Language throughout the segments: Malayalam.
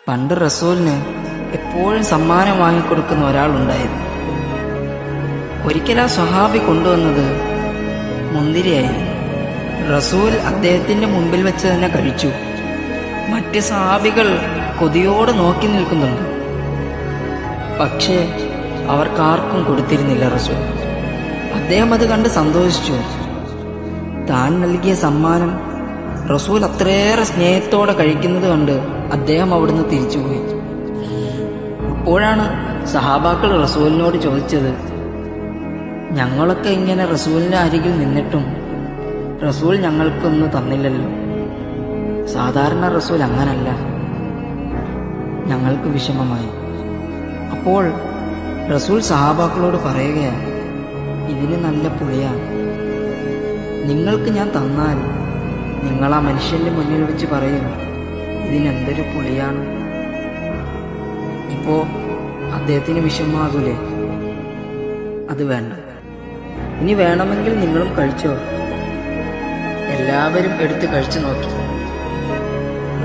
പണ്ട് റസൂലിന് എപ്പോഴും സമ്മാനം വാങ്ങിക്കൊടുക്കുന്ന ഒരാളുണ്ടായിരുന്നു. ഒരിക്കൽ ആ സ്വഹാബി കൊണ്ടുവന്നത് മുന്തിരിയായിരുന്നു. റസൂൽ അദ്ദേഹത്തിന്റെ മുമ്പിൽ വെച്ച് തന്നെ കഴിച്ചു. മറ്റ് സ്വഹാബികൾ കൊതിയോടെ നോക്കി നിൽക്കുന്നുണ്ട്. പക്ഷേ അവർക്കാർക്കും കൊടുത്തിരുന്നില്ല റസൂൽ. അദ്ദേഹം അത് കണ്ട് സന്തോഷിച്ചു. താൻ നൽകിയ സമ്മാനം റസൂൽ അത്രയേറെ സ്നേഹത്തോടെ കഴിക്കുന്നത് കണ്ട് അദ്ദേഹം അവിടുന്ന് തിരിച്ചുപോയി. അപ്പോഴാണ് സഹാബാക്കൾ റസൂലിനോട് ചോദിച്ചത്, ഞങ്ങളൊക്കെ ഇങ്ങനെ റസൂലിന്റെ അരികിൽ നിന്നിട്ടും റസൂൽ ഞങ്ങൾക്കൊന്നും തന്നില്ലല്ലോ. സാധാരണ റസൂൽ അങ്ങനല്ല. ഞങ്ങൾക്ക് വിഷമമായി. അപ്പോൾ റസൂൽ സഹാബാക്കളോട് പറയുകയാണ്, ഇതിന് നല്ല പുളിയാണ്. നിങ്ങൾക്ക് ഞാൻ തന്നാൽ നിങ്ങൾ ആ മനുഷ്യന്റെ മുന്നിൽ വെച്ച് പറയും, ഇതിനെന്തൊരു പുളിയാണ്. ഇപ്പോ അദ്ദേഹത്തിന് വിഷമാകൂലേ? അത് വേണ്ട. ഇനി വേണമെങ്കിൽ നിങ്ങളും കഴിച്ചോ. എല്ലാവരും എടുത്ത് കഴിച്ചു നോക്കി.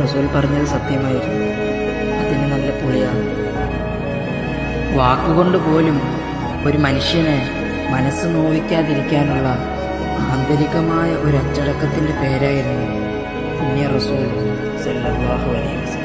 റസൂൽ പറഞ്ഞത് സത്യമായിരുന്നു. അതിന് നല്ല പുളിയാണ്. വാക്കുകൊണ്ട് പോലും ഒരു മനുഷ്യനെ മനസ്സ് നോവിക്കാതിരിക്കാനുള്ള ആന്തരികമായ ഒരു അച്ചടക്കത്തിന്റെ പേരായിരുന്നു പുണ്യ റസൂൽ സല്ലല്ലാഹു അലൈഹി വസല്ലം.